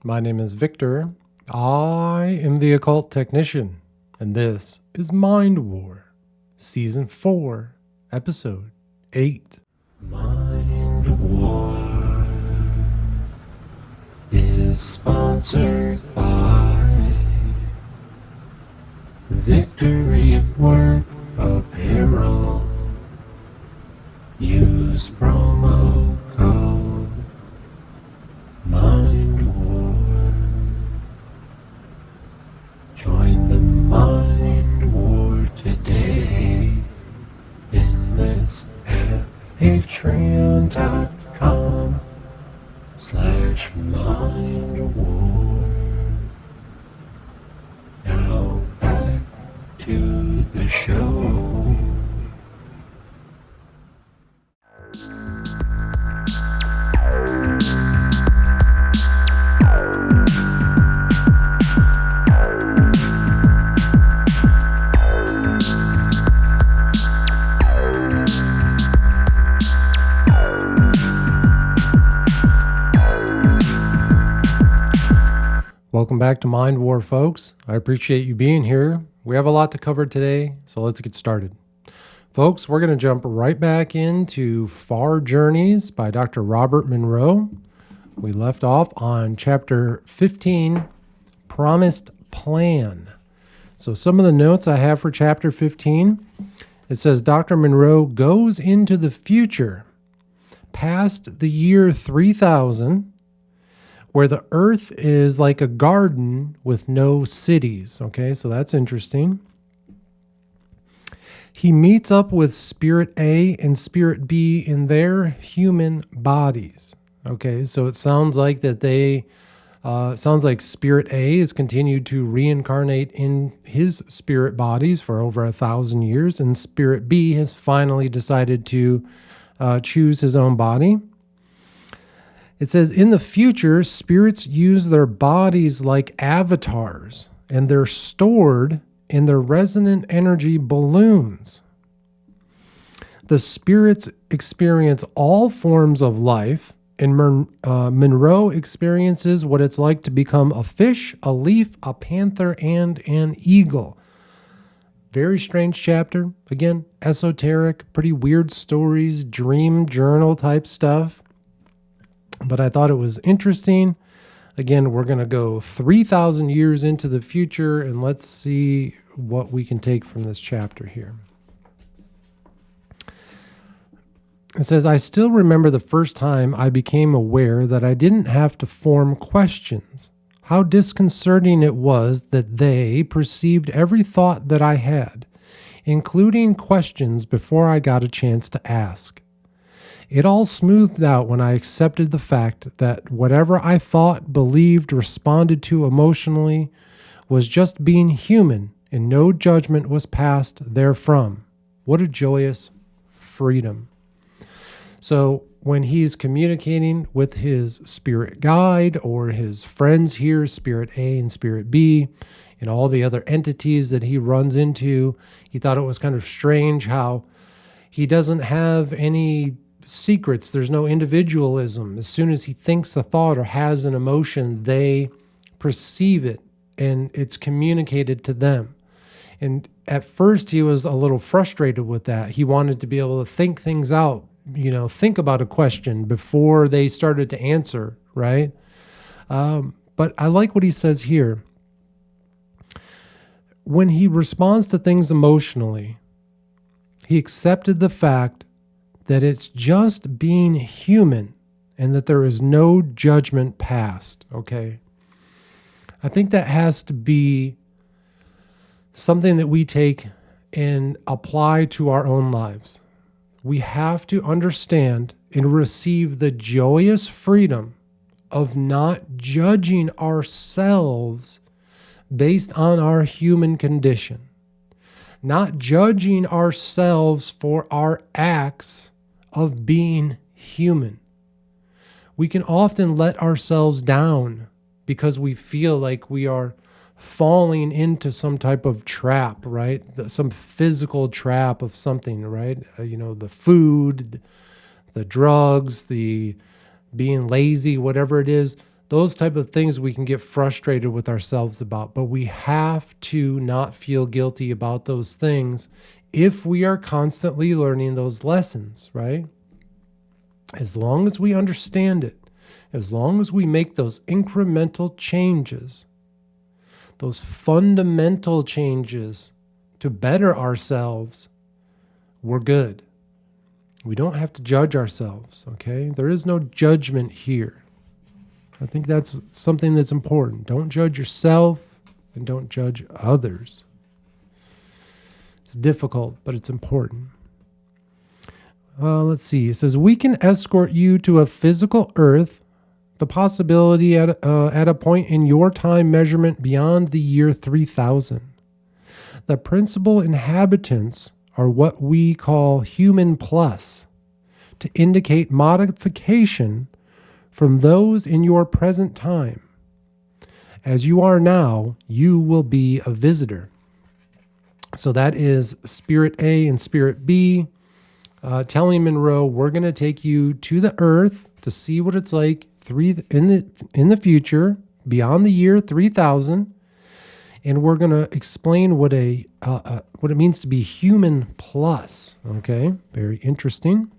My name is Victor. I am the Occult Technician, and this is Mind War, Season 4, Episode 8. Mind War is sponsored by Victory Work Apparel. Use promo code Mind War. Join the Mind War today. Enlist at patreon.com/mindwar. Now back to the show. Welcome back to Mind War, folks. I appreciate you being here. We have a lot to cover today, so let's get started. Folks, we're going to jump right back into Far Journeys by Dr. Robert Monroe. We left off on Chapter 15, Promised Plan. So some of the notes I have for Chapter 15, it says Dr. Monroe goes into the future, past the year 3000, where the earth is like a garden with no cities. Okay, so that's interesting. He meets up with Spirit A and Spirit B in their human bodies. Okay, so it sounds like sounds like Spirit A has continued to reincarnate in his spirit bodies for over 1,000 years, and Spirit B has finally decided to choose his own body. It says, in the future, spirits use their bodies like avatars, and they're stored in their resonant energy balloons. The spirits experience all forms of life, and Monroe experiences what it's like to become a fish, a leaf, a panther, and an eagle. Very strange chapter. Again, esoteric, pretty weird stories, dream journal type stuff. But I thought it was interesting. Again, we're going to go 3,000 years into the future, and let's see what we can take from this chapter here. It says, I still remember the first time I became aware that I didn't have to form questions. How disconcerting it was that they perceived every thought that I had, including questions before I got a chance to ask. It all smoothed out when I accepted the fact that whatever I thought, believed, responded to emotionally was just being human, and no judgment was passed therefrom. What a joyous freedom. So when he's communicating with his spirit guide or his friends here, Spirit A and Spirit B, and all the other entities that he runs into, he thought it was kind of strange how he doesn't have any secrets. There's no individualism. As soon as he thinks a thought or has an emotion, they perceive it and it's communicated to them. And at first he was a little frustrated with that. He wanted to be able to think things out, think about a question before they started to answer, right? But I like what he says here. When he responds to things emotionally, he accepted the fact that it's just being human and that there is no judgment passed, okay? I think that has to be something that we take and apply to our own lives. We have to understand and receive the joyous freedom of not judging ourselves based on our human condition, not judging ourselves for our acts of being human. We can often let ourselves down because we feel like we are falling into some type of trap, right? Some physical trap of something, right? The food, the drugs, the being lazy, whatever it is. Those type of things we can get frustrated with ourselves about, but we have to not feel guilty about those things if we are constantly learning those lessons, right? As long as we understand it, as long as we make those incremental changes, those fundamental changes to better ourselves, we're good. We don't have to judge ourselves, okay? There is no judgment here. I think that's something that's important. Don't judge yourself and don't judge others. It's difficult, but it's important. Let's see. It says, we can escort you to a physical Earth, the possibility at a point in your time measurement beyond the year 3000. The principal inhabitants are what we call human plus, to indicate modification from those in your present time. As you are now, you will be a visitor. So that is Spirit A and Spirit B telling Monroe, we're going to take you to the Earth to see what it's like in the future, beyond the year 3000, and we're going to explain what it means to be human plus. Okay, very interesting.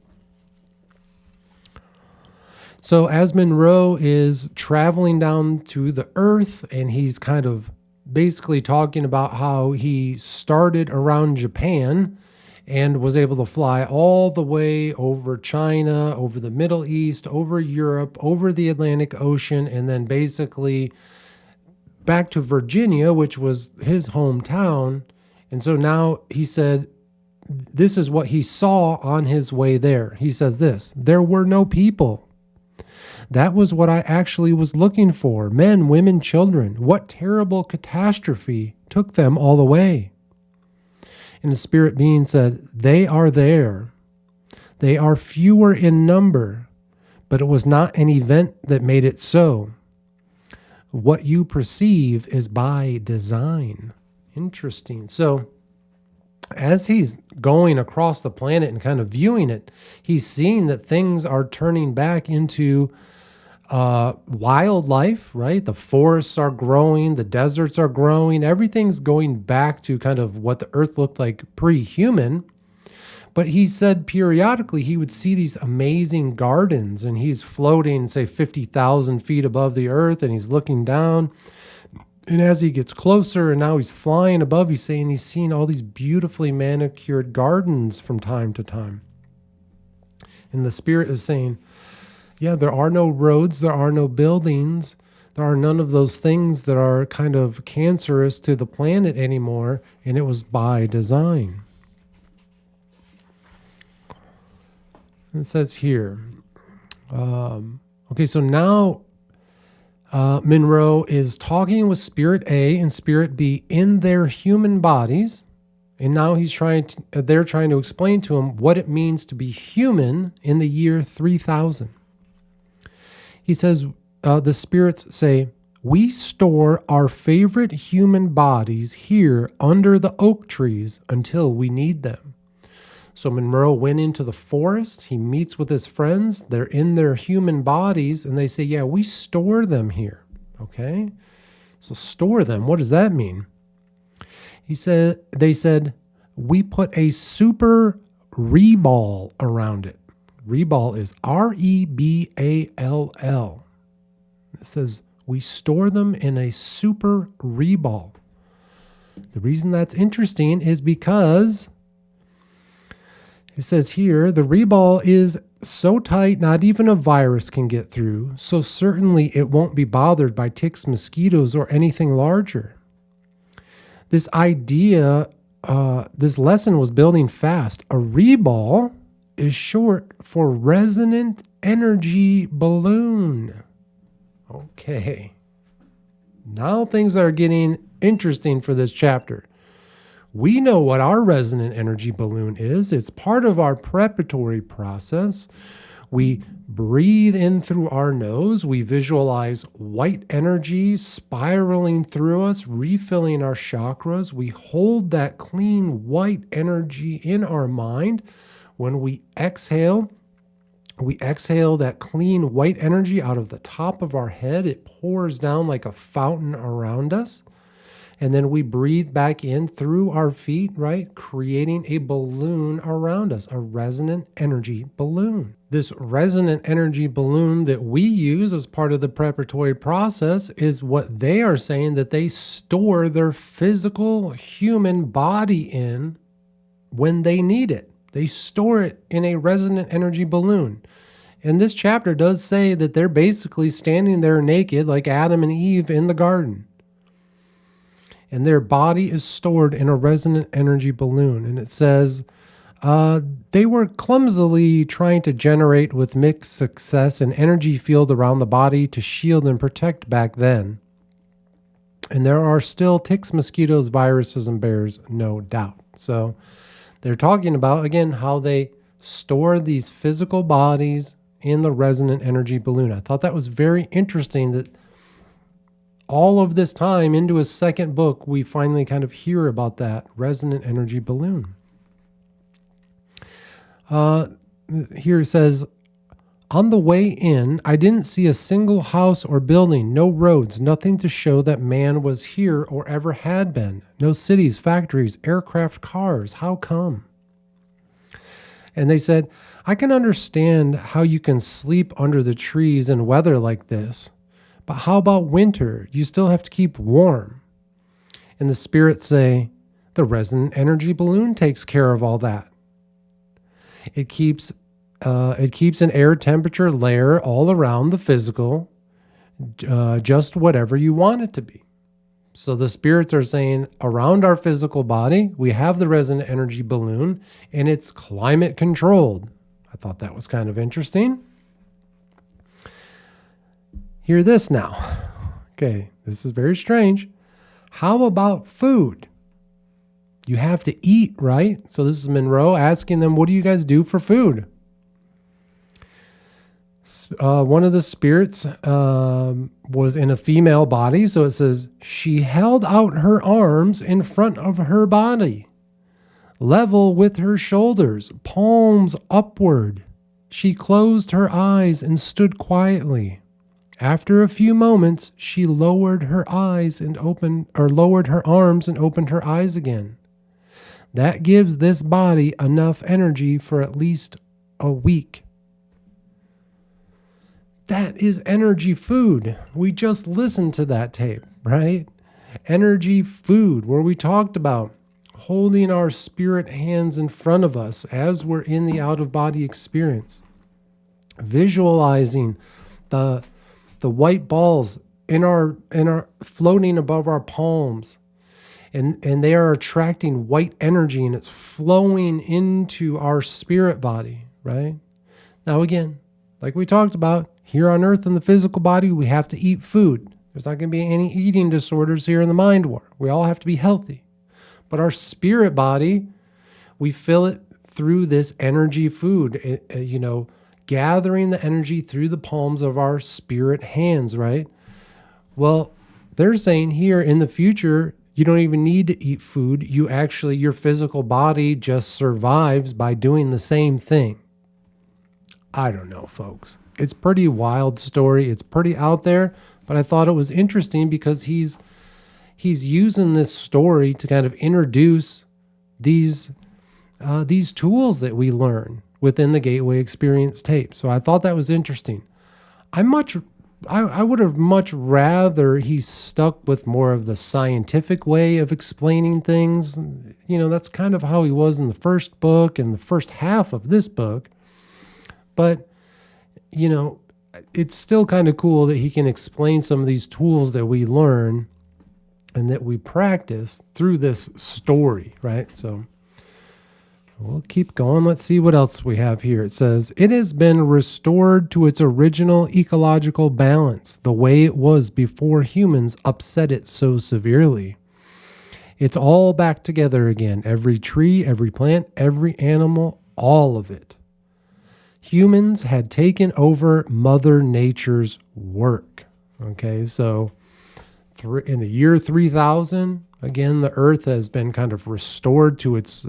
So as Monroe is traveling down to the Earth, and he's kind of basically talking about how he started around Japan and was able to fly all the way over China, over the Middle East, over Europe, over the Atlantic Ocean, and then basically back to Virginia, which was his hometown. And so now he said, this is what he saw on his way there. He says this: there were no people. That was what I actually was looking for. Men, women, children. What terrible catastrophe took them all away? And the spirit being said, they are there. They are fewer in number, but it was not an event that made it so. What you perceive is by design. Interesting. So as he's going across the planet and kind of viewing it, he's seeing that things are turning back into wildlife, right? The forests are growing, the deserts are growing, everything's going back to kind of what the Earth looked like pre-human. But he said periodically he would see these amazing gardens, and he's floating, say, 50,000 feet above the Earth, and he's looking down. And as he gets closer, and now he's flying above, he's saying he's seeing all these beautifully manicured gardens from time to time. And the spirit is saying, yeah, there are no roads, there are no buildings, there are none of those things that are kind of cancerous to the planet anymore, and it was by design. It says here, okay, so now Monroe is talking with Spirit A and Spirit B in their human bodies, and now they're trying to explain to him what it means to be human in the year 3000. He says, the spirits say, we store our favorite human bodies here under the oak trees until we need them. So Monroe went into the forest. He meets with his friends. They're in their human bodies, and they say, yeah, we store them here. Okay? So store them. What does that mean? They said, we put a super reball around it. Reball is R-E-B-A-L-L. It says, we store them in a super reball. The reason that's interesting is because it says here, the reball is so tight, not even a virus can get through. So certainly it won't be bothered by ticks, mosquitoes, or anything larger. This idea, this lesson was building fast. A reball is short for resonant energy balloon. Okay. Now things are getting interesting for this chapter. We know what our resonant energy balloon is. It's part of our preparatory process. We breathe in through our nose. We visualize white energy spiraling through us, refilling our chakras. We hold that clean white energy in our mind. When we exhale, We exhale that clean white energy out of the top of our head. It pours down like a fountain around us. And then we breathe back in through our feet, right? Creating a balloon around us, a resonant energy balloon. This resonant energy balloon that we use as part of the preparatory process is what they are saying that they store their physical human body in when they need it. They store it in a resonant energy balloon. And this chapter does say that they're basically standing there naked like Adam and Eve in the garden. And their body is stored in a resonant energy balloon. And it says, they were clumsily trying to generate with mixed success an energy field around the body to shield and protect back then. And there are still ticks, mosquitoes, viruses, and bears, no doubt. So they're talking about, again, how they store these physical bodies in the resonant energy balloon. I thought that was very interesting that all of this time into his second book, we finally kind of hear about that resonant energy balloon. Here it says, on the way in, I didn't see a single house or building, no roads, nothing to show that man was here or ever had been. No cities, factories, aircraft, cars. How come? And they said, I can understand how you can sleep under the trees in weather like this. But how about winter? You still have to keep warm. And the spirits say, the resonant energy balloon takes care of all that. It keeps an air temperature layer all around the physical, just whatever you want it to be. So the spirits are saying, around our physical body, we have the resonant energy balloon, and it's climate controlled. I thought that was kind of interesting. Hear this now. Okay, this is very strange. How about food? You have to eat, right? So this is Monroe asking them, what do you guys do for food? One of the spirits was in a female body. So it says, she held out her arms in front of her body, level with her shoulders, palms upward. She closed her eyes and stood quietly. After a few moments, she lowered her arms and opened her eyes again. That gives this body enough energy for at least a week. That is energy food. We just listened to that tape, right? Energy food, where we talked about holding our spirit hands in front of us as we're in the out-of-body experience. Visualizing the white balls in our floating above our palms, and they are attracting white energy, and it's flowing into our spirit body, right? Now again, like we talked about, here on earth in the physical body, we have to eat food. There's not going to be any eating disorders here in the mind war. We all have to be healthy. But our spirit body, we fill it through this energy food, gathering the energy through the palms of our spirit hands, right? Well, they're saying here in the future, you don't even need to eat food. Your physical body just survives by doing the same thing. I don't know, folks. It's pretty wild story. It's pretty out there, but I thought it was interesting because he's using this story to kind of introduce these tools that we learn within the Gateway Experience tape. So I thought that was interesting. I would have much rather he stuck with more of the scientific way of explaining things. That's kind of how he was in the first book and the first half of this book. But, it's still kind of cool that he can explain some of these tools that we learn and that we practice through this story, right? So we'll keep going. Let's see what else we have here. It says, it has been restored to its original ecological balance, the way it was before humans upset it so severely. It's all back together again. Every tree, every plant, every animal, all of it. Humans had taken over Mother Nature's work. Okay, so in the year 3000, again, the earth has been kind of restored to its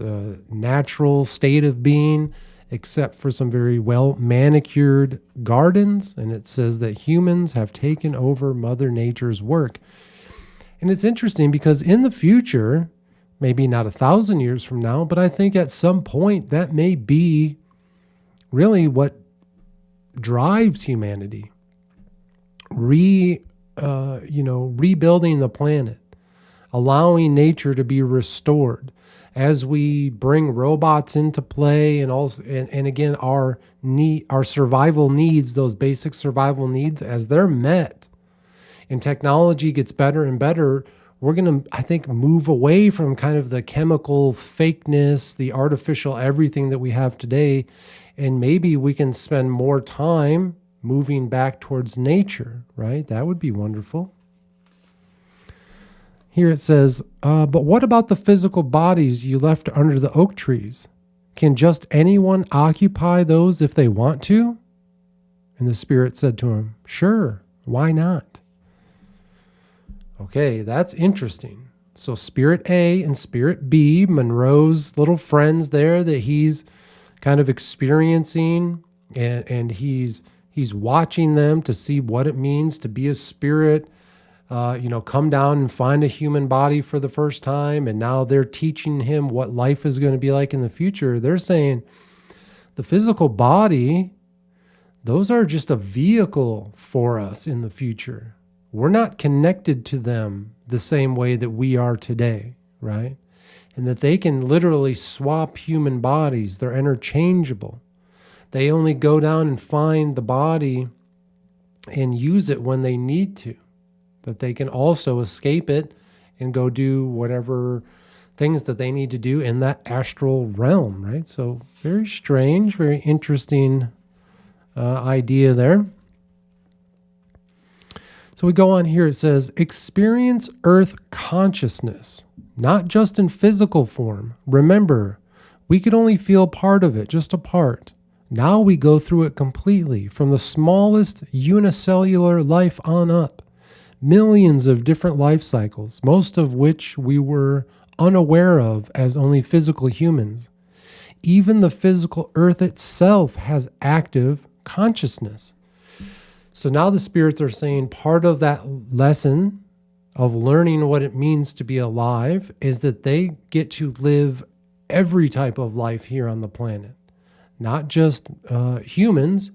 natural state of being. except for some very well manicured gardens. And it says that humans have taken over Mother Nature's work. And it's interesting because in the future, maybe not 1,000 years from now, but I think at some point that may be really what drives humanity. Rebuilding the planet, allowing nature to be restored as we bring robots into play, and also, and again, our survival needs, those basic survival needs, as they're met, and technology gets better and better. We're going to, I think, move away from kind of the chemical fakeness, the artificial everything that we have today, and maybe we can spend more time moving back towards nature, right? That would be wonderful. Here it says, but what about the physical bodies you left under the oak trees? Can just anyone occupy those if they want to? And the spirit said to him, sure, why not? Okay, that's interesting. So Spirit A and Spirit B, Monroe's little friends there that he's kind of experiencing, and he's watching them to see what it means to be a spirit, come down and find a human body for the first time. And now they're teaching him what life is going to be like in the future. They're saying the physical body, those are just a vehicle for us in the future. We're not connected to them the same way that we are today, right? And that they can literally swap human bodies. They're interchangeable. They only go down and find the body and use it when they need to. That they can also escape it and go do whatever things that they need to do in that astral realm, right? So very strange, very interesting idea there. So we go on here. It says, experience earth consciousness, not just in physical form. Remember, we could only feel part of it, just a part. Now we go through it completely, from the smallest unicellular life on up. Millions of different life cycles, most of which we were unaware of as only physical humans. Even the physical earth itself has active consciousness. So now the spirits are saying part of that lesson of learning what it means to be alive is that they get to live every type of life here on the planet. Not just humans,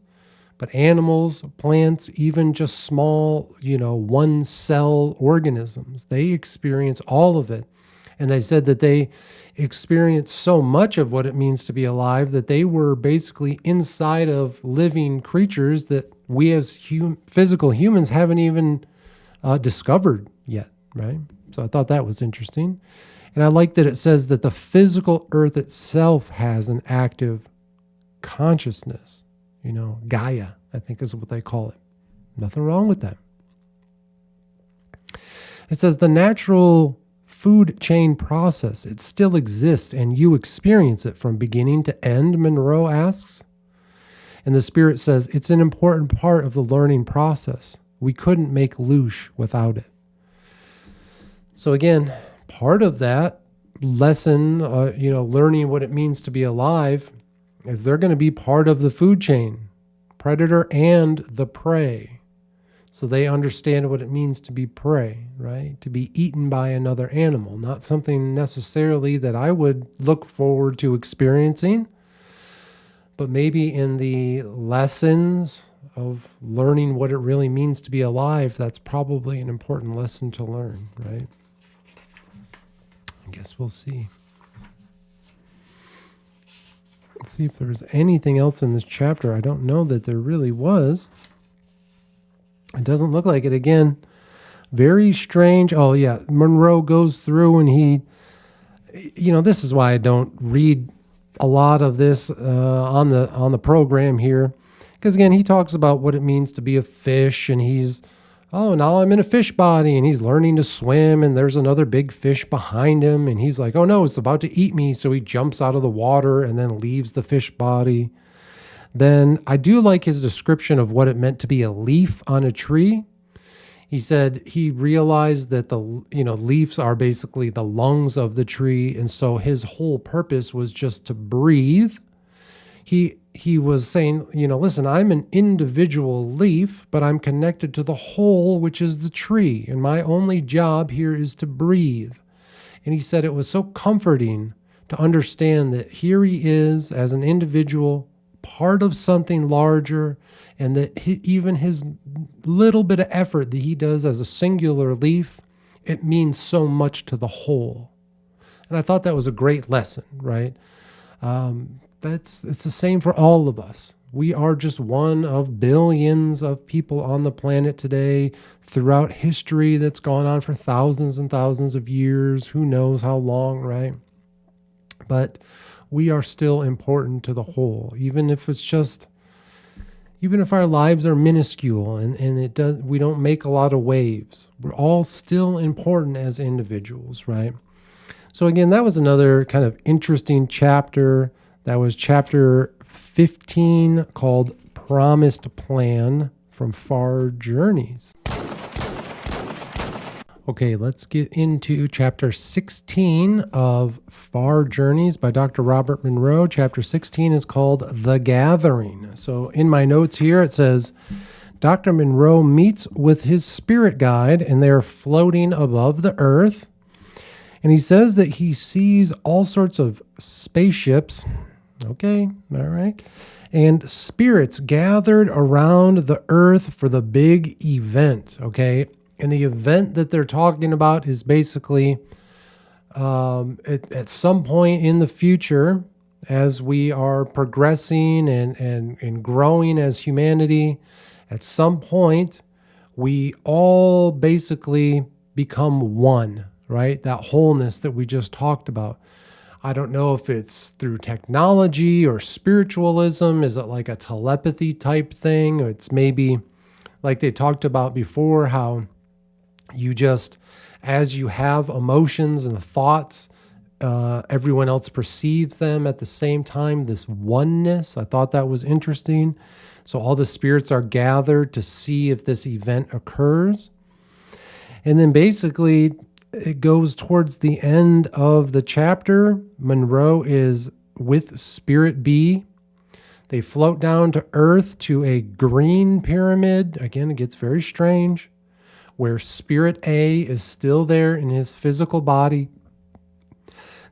but animals, plants, even just small, one-cell organisms. They experience all of it. And they said that they experienced so much of what it means to be alive that they were basically inside of living creatures that we as physical humans haven't even discovered yet, right? So I thought that was interesting. And I like that it says that the physical earth itself has an active consciousness. Gaia, I think is what they call it. Nothing wrong with that. It says the natural food chain process, it still exists and you experience it from beginning to end, Monroe asks. And the spirit says it's an important part of the learning process. We couldn't make Loosh without it. So again, part of that lesson, learning what it means to be alive, is they're going to be part of the food chain, predator and the prey. So they understand what it means to be prey, right? To be eaten by another animal, not something necessarily that I would look forward to experiencing, but maybe in the lessons of learning what it really means to be alive, that's probably an important lesson to learn, right? I guess we'll see. Let's see if there's anything else in this chapter. I don't know that there really was. It doesn't look like it. Again, very strange. Oh, yeah. Monroe goes through and he, this is why I don't read a lot of this on the program here. Because, again, he talks about what it means to be a fish, and he's, now I'm in a fish body, and he's learning to swim, and there's another big fish behind him, and he's like, oh no, it's about to eat me, so he jumps out of the water and then leaves the fish body. Then I do like his description of what it meant to be a leaf on a tree. He said he realized that the leaves are basically the lungs of the tree, and so his whole purpose was just to breathe. he was saying, listen, I'm an individual leaf, but I'm connected to the whole, which is the tree. And my only job here is to breathe. And he said it was so comforting to understand that here he is as an individual, part of something larger, and that even his little bit of effort that he does as a singular leaf, it means so much to the whole. And I thought that was a great lesson, right? It's the same for all of us. We are just one of billions of people on the planet today, throughout history that's gone on for thousands and thousands of years, who knows how long, right? But we are still important to the whole, even if our lives are minuscule and we don't make a lot of waves. We're all still important as individuals, right? So again, that was another kind of interesting chapter. That was chapter 15, called Promised Plan from Far Journeys. Okay, let's get into chapter 16 of Far Journeys by Dr. Robert Monroe. Chapter 16 is called The Gathering. So in my notes here, it says, Dr. Monroe meets with his spirit guide and they're floating above the earth. And he says that he sees all sorts of spaceships. Okay, all right. And spirits gathered around the earth for the big event, okay? And the event that they're talking about is basically at some point in the future, as we are progressing and growing as humanity, at some point, we all basically become one, right? That wholeness that we just talked about. I don't know if it's through technology or spiritualism. Is it like a telepathy type thing? Or it's maybe like they talked about before, how you just, as you have emotions and thoughts, everyone else perceives them at the same time, this oneness. I thought that was interesting. So all the spirits are gathered to see if this event occurs. And then basically it goes towards the end of the chapter. Monroe is with Spirit B. They float down to Earth to a green pyramid. Again, it gets very strange, where Spirit A is still there in his physical body.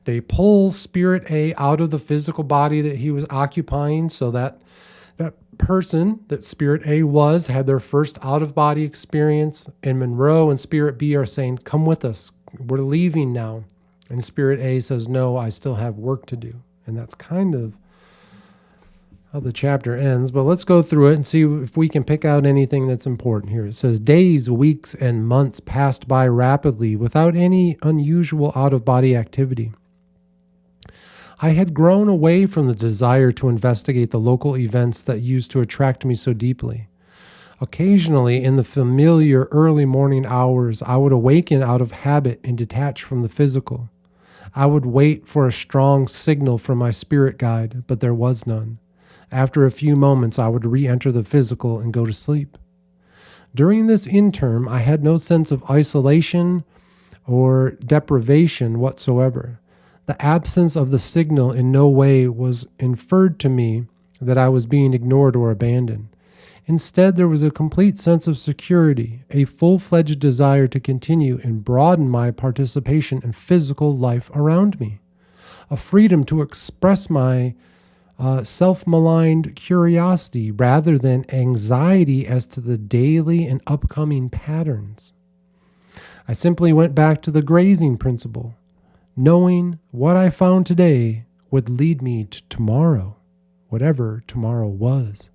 They pull Spirit A out of the physical body that he was occupying, so that person that Spirit A was had their first out-of-body experience, and Monroe and Spirit B are saying, come with us, we're leaving now. And Spirit A says, no, I still have work to do. And that's kind of how the chapter ends, but let's go through it and see if we can pick out anything that's important here. It says, days, weeks, and months passed by rapidly without any unusual out-of-body activity. I had grown away from the desire to investigate the local events that used to attract me so deeply. Occasionally, in the familiar early morning hours, I would awaken out of habit and detach from the physical. I would wait for a strong signal from my spirit guide, but there was none. After a few moments, I would re-enter the physical and go to sleep. During this interim, I had no sense of isolation or deprivation whatsoever. The absence of the signal in no way was inferred to me that I was being ignored or abandoned. Instead, there was a complete sense of security, a full-fledged desire to continue and broaden my participation in physical life around me, a freedom to express my self-maligned curiosity rather than anxiety as to the daily and upcoming patterns. I simply went back to the grazing principle, knowing what I found today would lead me to tomorrow, whatever tomorrow was.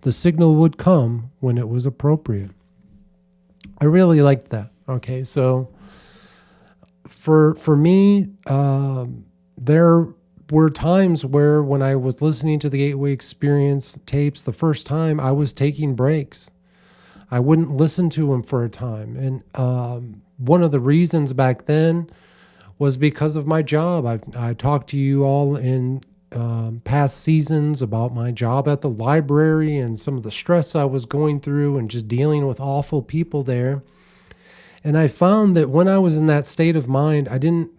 The signal would come when it was appropriate. I really liked that. Okay, so for me, there were times where when I was listening to the Gateway Experience tapes the first time, I was taking breaks. I wouldn't listen to them for a time. And one of the reasons back then was because of my job. I talked to you all in past seasons about my job at the library and some of the stress I was going through and just dealing with awful people there. And I found that when I was in that state of mind, I didn't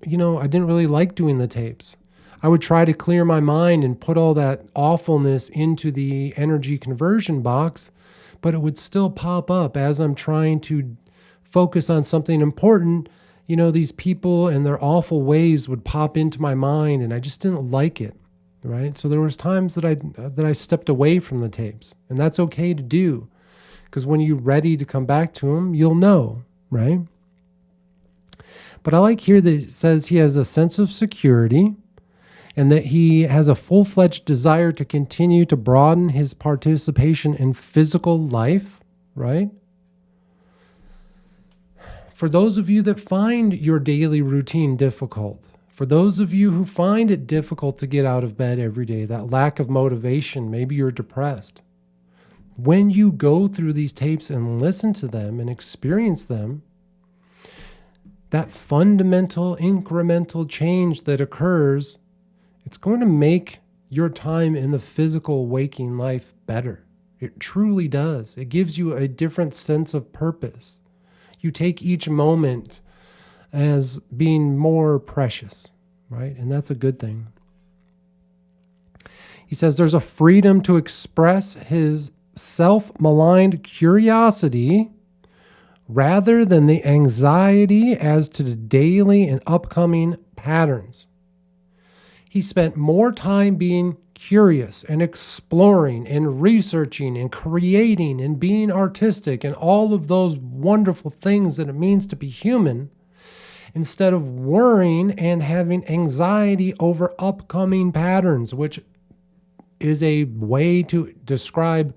really like doing the tapes. I would try to clear my mind and put all that awfulness into the energy conversion box, but it would still pop up as I'm trying to focus on something important. These people and their awful ways would pop into my mind, and I just didn't like it, right? So there was times that I stepped away from the tapes, and that's okay to do, because when you're ready to come back to them, you'll know, right? But I like here that it says he has a sense of security and that he has a full-fledged desire to continue to broaden his participation in physical life, right? For those of you that find your daily routine difficult, for those of you who find it difficult to get out of bed every day, that lack of motivation, maybe you're depressed. When you go through these tapes and listen to them and experience them, that fundamental incremental change that occurs, it's going to make your time in the physical waking life better. It truly does. It gives you a different sense of purpose. You take each moment as being more precious, right? And that's a good thing. He says there's a freedom to express his self-maligned curiosity rather than the anxiety as to the daily and upcoming patterns. He spent more time being curious and exploring and researching and creating and being artistic and all of those wonderful things that it means to be human, instead of worrying and having anxiety over upcoming patterns, which is a way to describe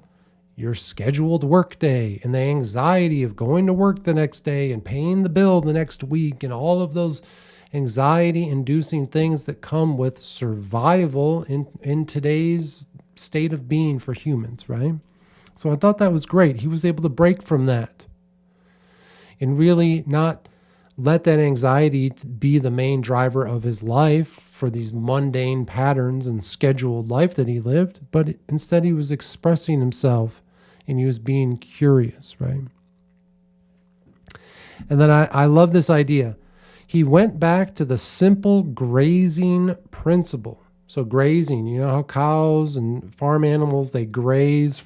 your scheduled workday and the anxiety of going to work the next day and paying the bill the next week and all of those anxiety-inducing things that come with survival in today's state of being for humans, right? So I thought that was great. He was able to break from that and really not let that anxiety be the main driver of his life for these mundane patterns and scheduled life that he lived, but instead he was expressing himself and he was being curious, right? And then I love this idea. He went back to the simple grazing principle. So grazing, you know how cows and farm animals, they graze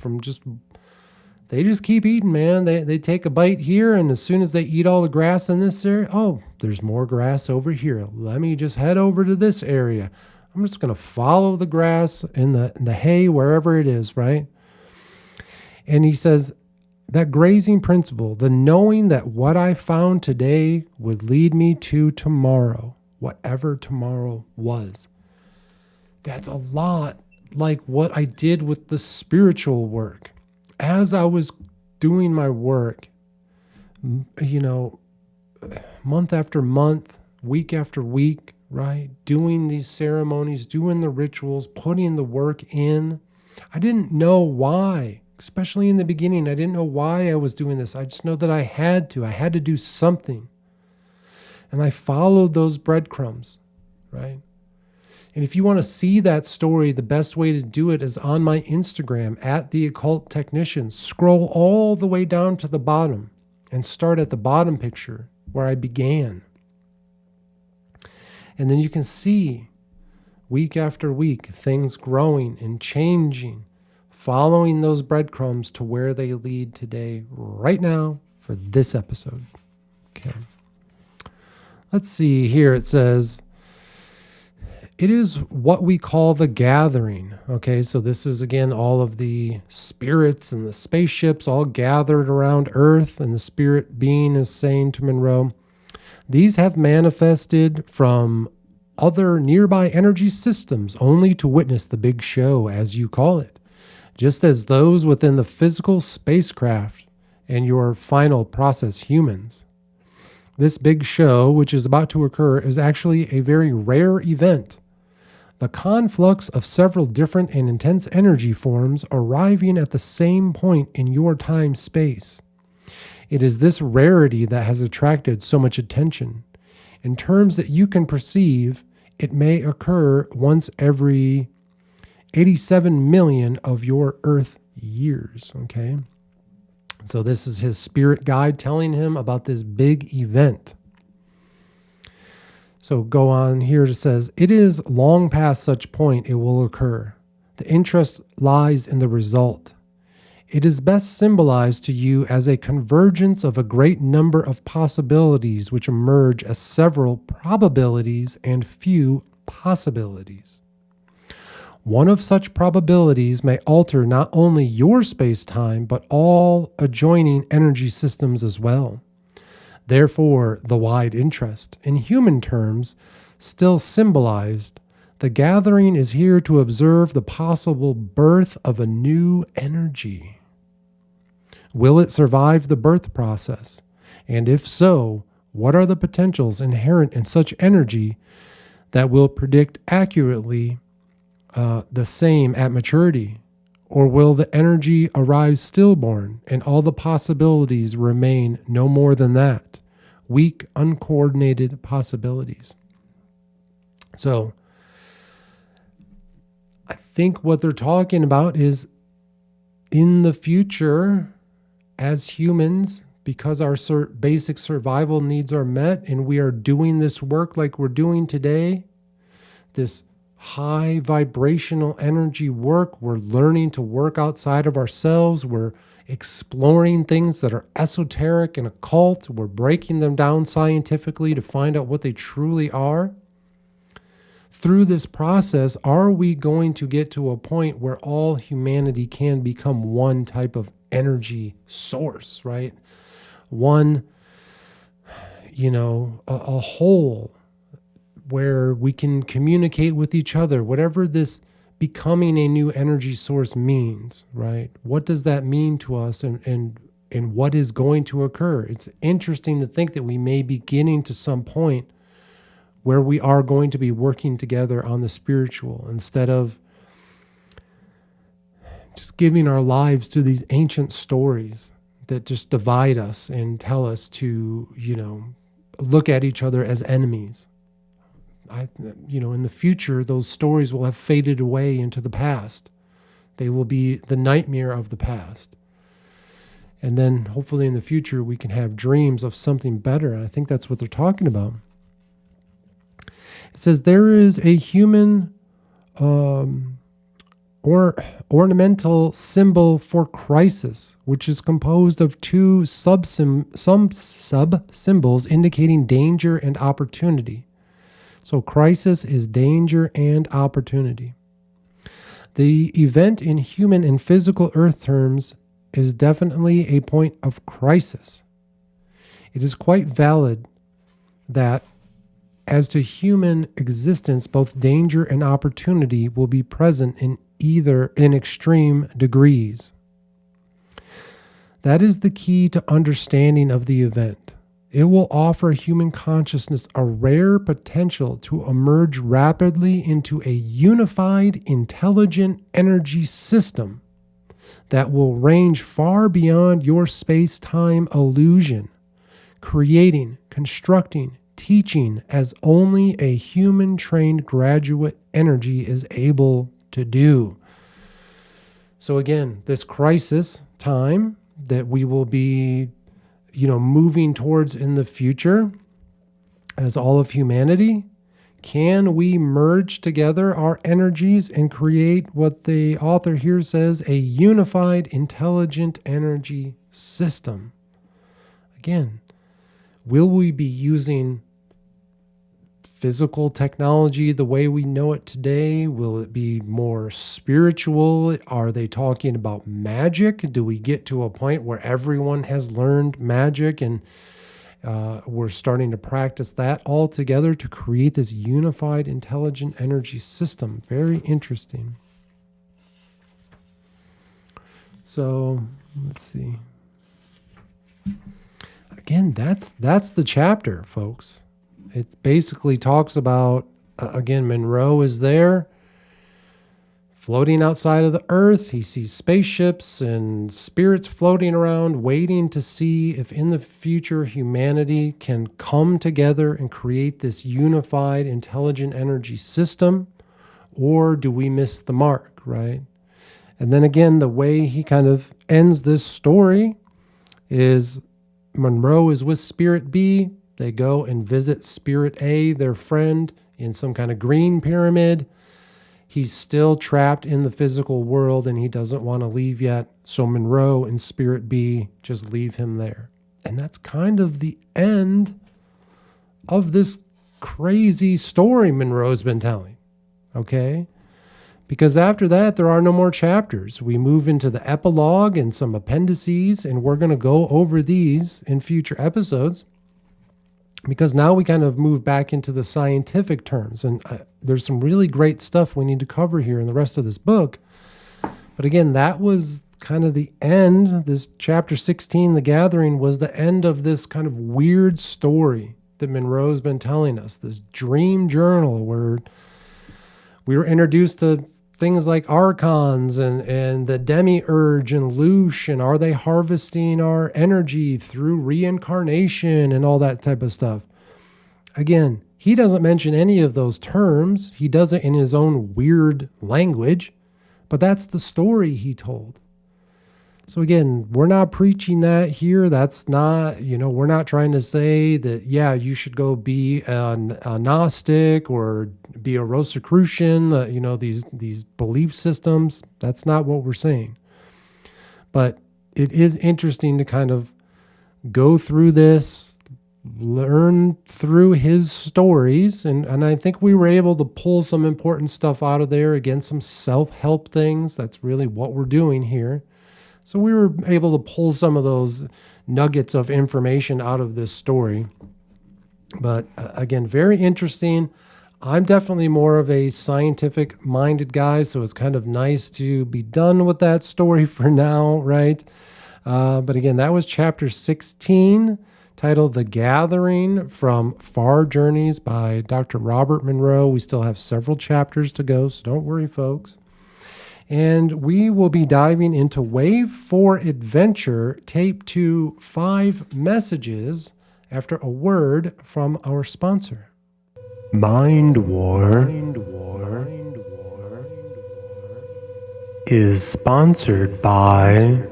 they just keep eating, man. They take a bite here, and as soon as they eat all the grass in this area, oh, there's more grass over here. Let me just head over to this area. I'm just going to follow the grass in the hay, wherever it is, right? And he says, that grazing principle, the knowing that what I found today would lead me to tomorrow, whatever tomorrow was. That's a lot like what I did with the spiritual work. As I was doing my work, month after month, week after week, right? Doing these ceremonies, doing the rituals, putting the work in. I didn't know why. Especially in the beginning, I didn't know why I was doing this. I just know that I had to do something. And I followed those breadcrumbs, right? And if you want to see that story, the best way to do it is on my Instagram, @theocculttechnician. Scroll all the way down to the bottom and start at the bottom picture where I began. And then you can see week after week, things growing and changing, following those breadcrumbs to where they lead today, right now, for this episode. Okay. Let's see here. It says, it is what we call the gathering. Okay, so this is, again, all of the spirits and the spaceships all gathered around Earth, and the spirit being is saying to Monroe, these have manifested from other nearby energy systems only to witness the big show, as you call it. Just as those within the physical spacecraft and your final process humans. This big show, which is about to occur, is actually a very rare event. The conflux of several different and intense energy forms arriving at the same point in your time-space. It is this rarity that has attracted so much attention. In terms that you can perceive, it may occur once every 87 million of your Earth years, okay? So this is his spirit guide telling him about this big event. So go on here. It says, it is long past such point it will occur. The interest lies in the result. It is best symbolized to you as a convergence of a great number of possibilities which emerge as several probabilities and few possibilities. One of such probabilities may alter not only your space-time, but all adjoining energy systems as well. Therefore, the wide interest, in human terms, still symbolized, the gathering is here to observe the possible birth of a new energy. Will it survive the birth process? And if so, what are the potentials inherent in such energy that will predict accurately the same at maturity? Or will the energy arrive stillborn and all the possibilities remain no more than that? Weak, uncoordinated possibilities. So, I think what they're talking about is in the future, as humans, because our basic survival needs are met and we are doing this work like we're doing today, this high vibrational energy work, we're learning to work outside of ourselves, we're exploring things that are esoteric and occult, we're breaking them down scientifically to find out what they truly are. Through this process, are we going to get to a point where all humanity can become one type of energy source, right? One, a whole where we can communicate with each other, whatever this becoming a new energy source means, right? What does that mean to us and what is going to occur? It's interesting to think that we may be getting to some point where we are going to be working together on the spiritual instead of just giving our lives to these ancient stories that just divide us and tell us to, look at each other as enemies. In the future, those stories will have faded away into the past. They will be the nightmare of the past. And then hopefully in the future, we can have dreams of something better. And I think that's what they're talking about. It says there is a human ornamental symbol for crisis, which is composed of two sub-symbols indicating danger and opportunity. So crisis is danger and opportunity. The event in human and physical earth terms is definitely a point of crisis. It is quite valid that as to human existence, both danger and opportunity will be present in extreme degrees. That is the key to understanding of the event. It will offer human consciousness a rare potential to emerge rapidly into a unified, intelligent energy system that will range far beyond your space-time illusion, creating, constructing, teaching as only a human-trained graduate energy is able to do. So again, this crisis time that we will be moving towards in the future as all of humanity, can we merge together our energies and create what the author here says, a unified, intelligent energy system? Again, will we be using physical technology the way we know it today? Will it be more spiritual? Are they talking about magic? Do we get to a point where everyone has learned magic and we're starting to practice that all together to create this unified, intelligent energy system? Very interesting. So let's see. Again, that's the chapter, folks. It basically talks about, again, Monroe is there, floating outside of the Earth. He sees spaceships and spirits floating around, waiting to see if in the future humanity can come together and create this unified, intelligent energy system, or do we miss the mark, right? And then again, the way he kind of ends this story is Monroe is with Spirit B. They go and visit Spirit A, their friend, in some kind of green pyramid. He's still trapped in the physical world and he doesn't want to leave yet. So Monroe and Spirit B just leave him there. And that's kind of the end of this crazy story Monroe's been telling. Okay? Because after that, there are no more chapters. We move into the epilogue and some appendices, and we're going to go over these in future episodes. Because now we kind of move back into the scientific terms. And there's some really great stuff we need to cover here in the rest of this book. But again, that was kind of the end. This chapter 16, The Gathering, was the end of this kind of weird story that Monroe's been telling us. This dream journal where we were introduced to things like archons and the demiurge and Lush, and are they harvesting our energy through reincarnation and all that type of stuff. Again, he doesn't mention any of those terms. He does it in his own weird language, but that's the story he told. So again, we're not preaching that here. That's not, we're not trying to say that, yeah, you should go be a Gnostic or be a Rosicrucian, these belief systems. That's not what we're saying. But it is interesting to kind of go through this, learn through his stories. And I think we were able to pull some important stuff out of there. Again, some self-help things. That's really what we're doing here. So we were able to pull some of those nuggets of information out of this story. But again, very interesting. I'm definitely more of a scientific-minded guy, so it's kind of nice to be done with that story for now, right? But again, that was chapter 16, titled The Gathering, from Far Journeys by Dr. Robert Monroe. We still have several chapters to go, so don't worry, folks. And we will be diving into Wave 4 Adventure, Tape 2, 5 Messages, after a word from our sponsor. Mind War is sponsored by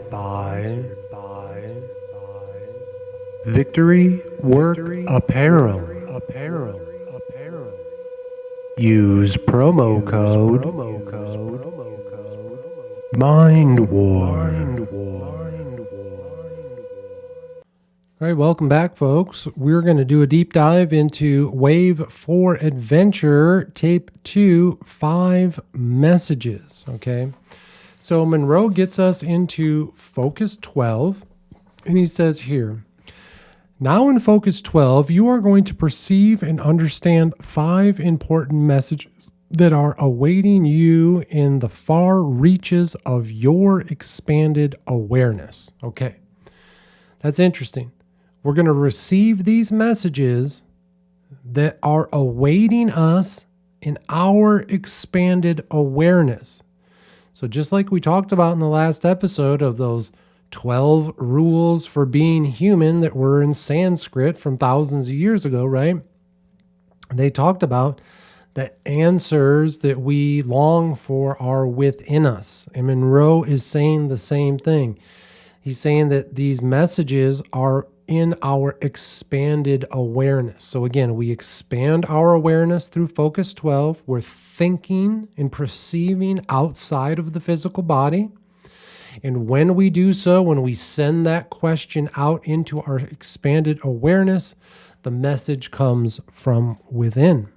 Victory Work Apparel. Use promo code Mind War. All right, welcome back, folks. We're going to do a deep dive into Wave 4 Adventure, Tape 2, 5 Messages, okay? So Monroe gets us into Focus 12, and he says here, now in Focus 12, you are going to perceive and understand 5 important messages that are awaiting you in the far reaches of your expanded awareness. Okay, that's interesting. We're going to receive these messages that are awaiting us in our expanded awareness. So just like we talked about in the last episode of those 12 rules for being human that were in Sanskrit from thousands of years ago, right? They talked about the answers that we long for are within us. And Monroe is saying the same thing. He's saying that these messages are in our expanded awareness. So again, we expand our awareness through Focus 12. We're thinking and perceiving outside of the physical body. And when we do so, when we send that question out into our expanded awareness, the message comes from within.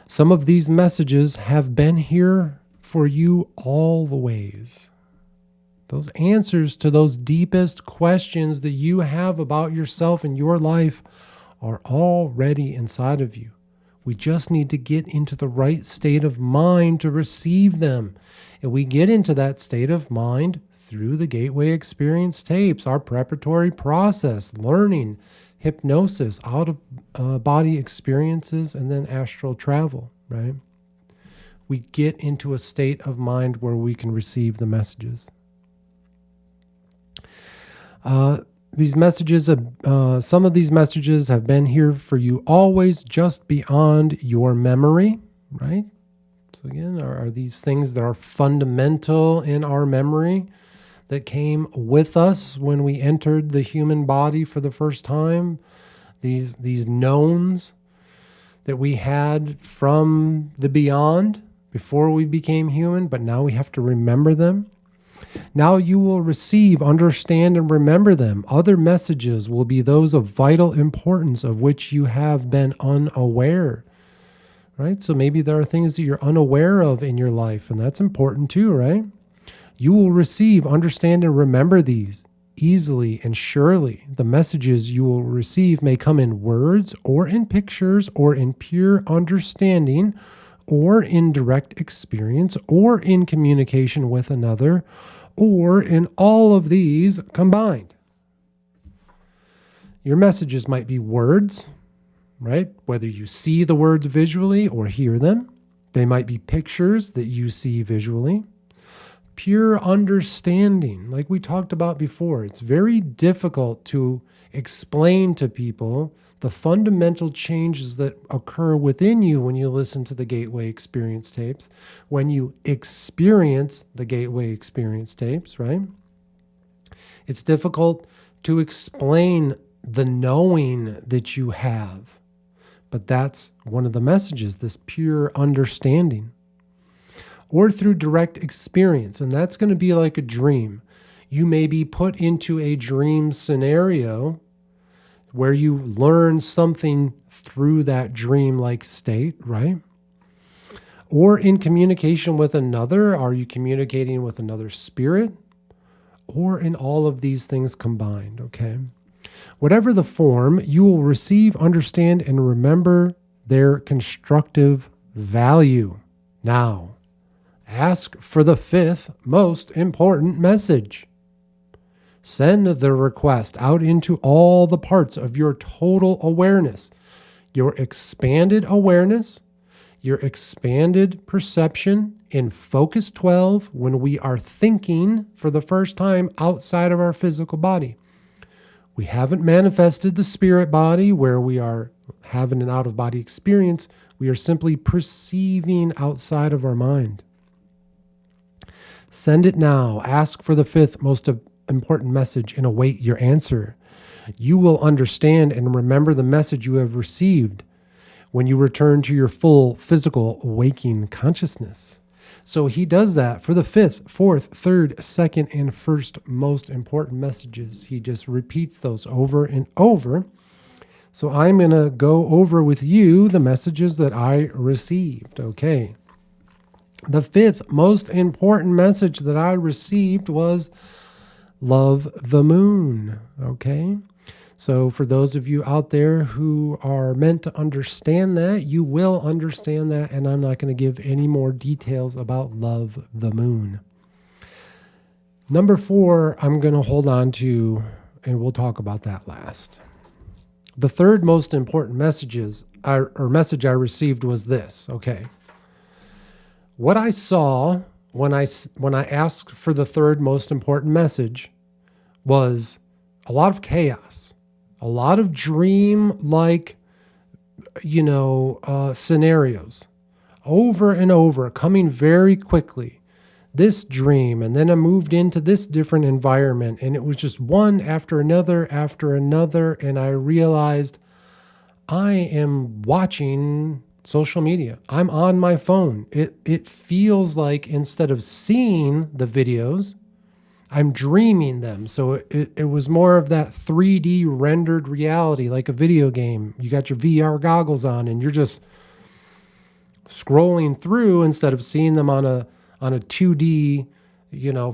Some of these messages have been here for you all the ways. Those answers to those deepest questions that you have about yourself and your life are already inside of you. We just need to get into the right state of mind to receive them. And we get into that state of mind through the Gateway Experience tapes, our preparatory process, learning, hypnosis, out-of-body experiences, and then astral travel, right? We get into a state of mind where we can receive the messages. These messages, some of these messages have been here for you always, just beyond your memory, right? So again, are these things that are fundamental in our memory that came with us when we entered the human body for the first time? these knowns that we had from the beyond before we became human, but now we have to remember them. Now you will receive, understand, and remember them. Other messages will be those of vital importance of which you have been unaware. Right? So maybe there are things that you're unaware of in your life, and that's important too, right? You will receive, understand, and remember these easily and surely. The messages you will receive may come in words or in pictures or in pure understanding or in direct experience or in communication with another or in all of these combined. Your messages might be words, right? Whether you see the words visually or hear them. They might be pictures that you see visually. Pure understanding, like we talked about before. It's very difficult to explain to people the fundamental changes that occur within you when you listen to the Gateway Experience tapes, when you experience the Gateway Experience tapes, right? It's difficult to explain the knowing that you have. But that's one of the messages, this pure understanding. Or through direct experience, and that's going to be like a dream. You may be put into a dream scenario where you learn something through that dream-like state, right? Or in communication with another, are you communicating with another spirit? Or in all of these things combined, okay? Whatever the form, you will receive, understand, and remember their constructive value. Now, ask for the fifth most important message. Send the request out into all the parts of your total awareness, your expanded awareness, your expanded perception in Focus 12 when we are thinking for the first time outside of our physical body. We haven't manifested the spirit body where we are having an out-of-body experience. We are simply perceiving outside of our mind. Send it now. Ask for the fifth most important message and await your answer. You will understand and remember the message you have received when you return to your full physical waking consciousness. So he does that for the fifth, fourth, third, second, and first most important messages. He just repeats those over and over. So I'm going to go over with you the messages that I received. Okay. The fifth most important message that I received was love the moon. Okay. So for those of you out there who are meant to understand that, you will understand that, and I'm not going to give any more details about love the moon. Number 4, I'm going to hold on to, and we'll talk about that last. The third most important message I received was this. Okay. What I saw when I asked for the third most important message was a lot of chaos. A lot of dream-like, scenarios over and over, coming very quickly. This dream, and then I moved into this different environment, and it was just one after another, and I realized I am watching social media. I'm on my phone. It feels like instead of seeing the videos, I'm dreaming them. So it was more of that 3D rendered reality, like a video game. You got your VR goggles on and you're just scrolling through instead of seeing them on a 2D,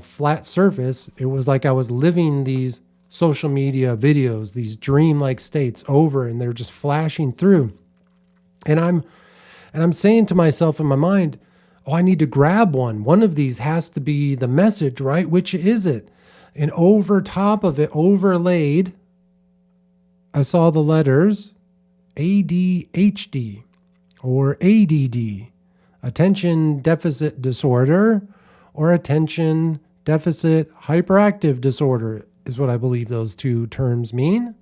flat surface. It was like I was living these social media videos, these dream-like states over, and they're just flashing through. And I'm saying to myself in my mind, oh, I need to grab one. One of these has to be the message, right? Which is it? And over top of it, overlaid, I saw the letters ADHD or ADD, attention deficit disorder, or attention deficit hyperactive disorder is what I believe those two terms mean.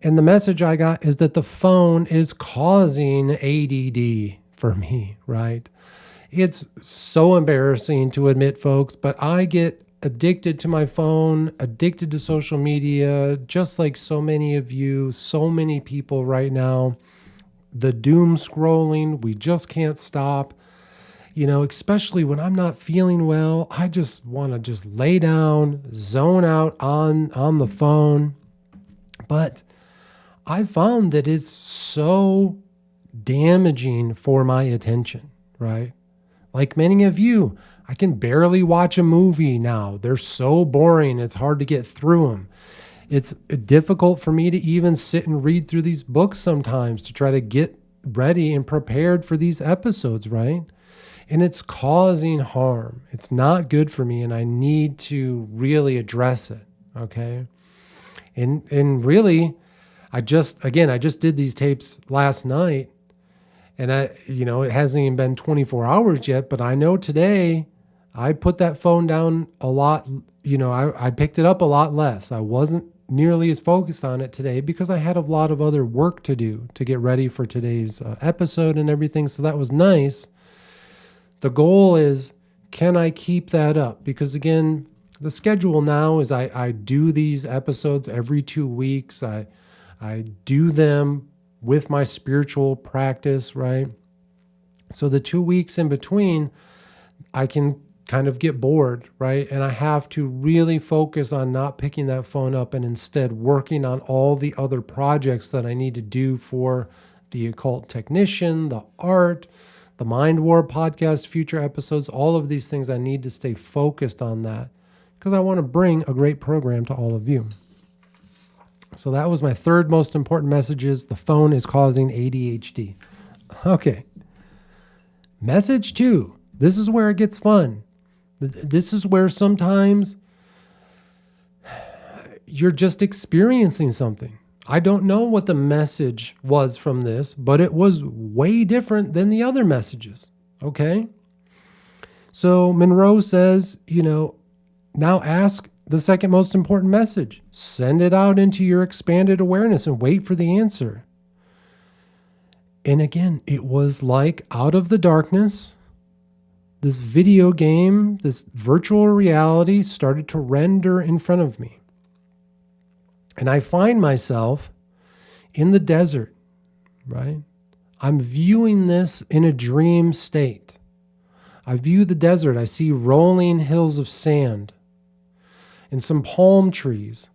And the message I got is that the phone is causing ADD for me, right? It's so embarrassing to admit, folks, but I get addicted to my phone, addicted to social media, just like so many of you, so many people right now. The doom scrolling, we just can't stop. Especially when I'm not feeling well, I just want to just lay down, zone out on the phone. But I found that it's so damaging for my attention, right? Like many of you, I can barely watch a movie now. They're so boring. It's hard to get through them. It's difficult for me to even sit and read through these books sometimes to try to get ready and prepared for these episodes, right? And it's causing harm. It's not good for me, and I need to really address it, okay? And really, I just did these tapes last night, and it hasn't even been 24 hours yet, but I know today I put that phone down a lot. I picked it up a lot less. I wasn't nearly as focused on it today because I had a lot of other work to do to get ready for today's episode and everything. So that was nice. The goal is, can I keep that up? Because again, the schedule now is I do these episodes every 2 weeks. I do them with my spiritual practice, right? So the 2 weeks in between, I can kind of get bored, right? And I have to really focus on not picking that phone up and instead working on all the other projects that I need to do for the Occult Technician, the art, the Mind War podcast, future episodes, all of these things. I need to stay focused on that because I want to bring a great program to all of you. So that was my third most important message: is the phone is causing ADHD. Okay. Message 2. This is where it gets fun. This is where sometimes you're just experiencing something. I don't know what the message was from this, but it was way different than the other messages. Okay. So Monroe says, now ask the second most important message. Send it out into your expanded awareness and wait for the answer. And again, it was like out of the darkness, this video game, this virtual reality started to render in front of me. And I find myself in the desert, right? I'm viewing this in a dream state. I view the desert. I see rolling hills of sand and some palm trees.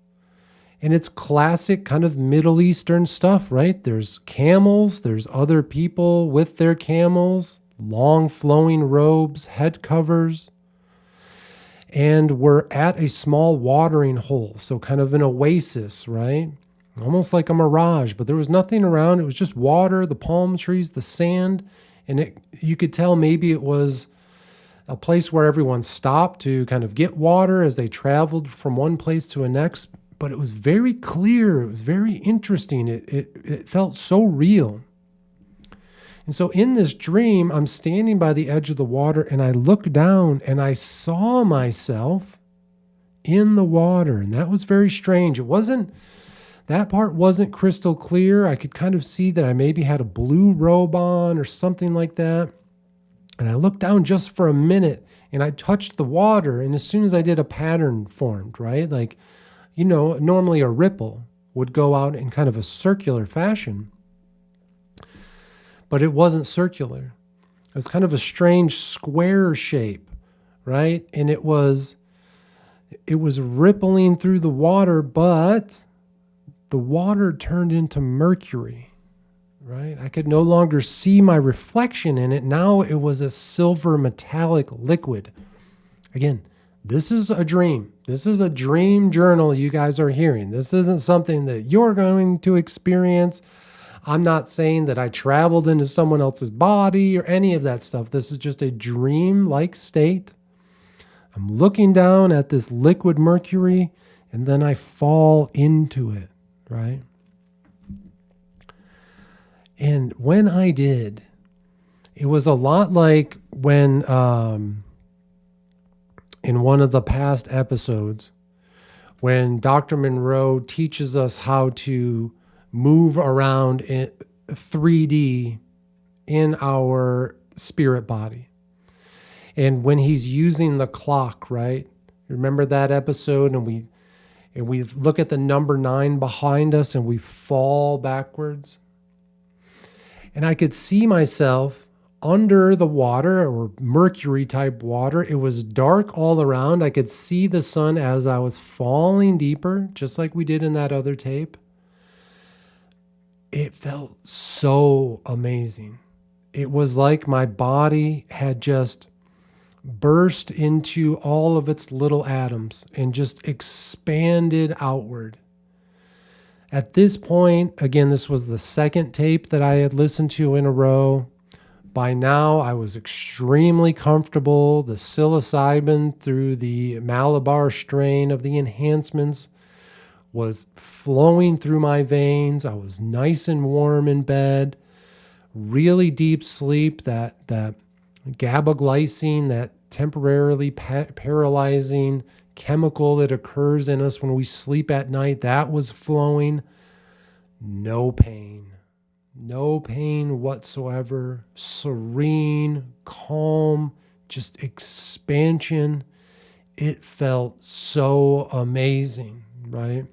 And it's classic kind of Middle Eastern stuff, right? There's camels. There's other people with their camels, long flowing robes, head covers. And we're at a small watering hole, so kind of an oasis, right? Almost like a mirage, but there was nothing around. It was just water, the palm trees, the sand, and you could tell maybe it was a place where everyone stopped to kind of get water as they traveled from one place to the next. But it was very clear. It was very interesting. It felt so real. And so in this dream, I'm standing by the edge of the water and I look down and I saw myself in the water. And that was very strange. That part wasn't crystal clear. I could kind of see that I maybe had a blue robe on or something like that. And I looked down just for a minute and I touched the water. And as soon as I did, a pattern formed, right? Like, normally a ripple would go out in kind of a circular fashion. But it wasn't circular. It was kind of a strange square shape, right? And it was rippling through the water, but the water turned into mercury, right? I could no longer see my reflection in it. Now it was a silver metallic liquid. Again, this is a dream. This is a dream journal you guys are hearing. This isn't something that you're going to experience. I'm not saying that I traveled into someone else's body or any of that stuff. This is just a dream-like state. I'm looking down at this liquid mercury, and then I fall into it, right? And when I did, it was a lot like when in one of the past episodes, when Dr. Monroe teaches us how to move around in 3D in our spirit body. And when he's using the clock, right? Remember that episode? And we look at the number 9 behind us and we fall backwards. And I could see myself under the water, or mercury type water. It was dark all around. I could see the sun as I was falling deeper, just like we did in that other tape. It felt so amazing. It was like my body had just burst into all of its little atoms and just expanded outward. At this point, again, this was the second tape that I had listened to in a row. By now, I was extremely comfortable. The psilocybin through the Malabar strain of the enhancements was flowing through my veins. I was nice and warm in bed. Really deep sleep, that GABA glycine, that temporarily paralyzing chemical that occurs in us when we sleep at night, that was flowing. No pain whatsoever. Serene, calm, just expansion. It felt so amazing, right?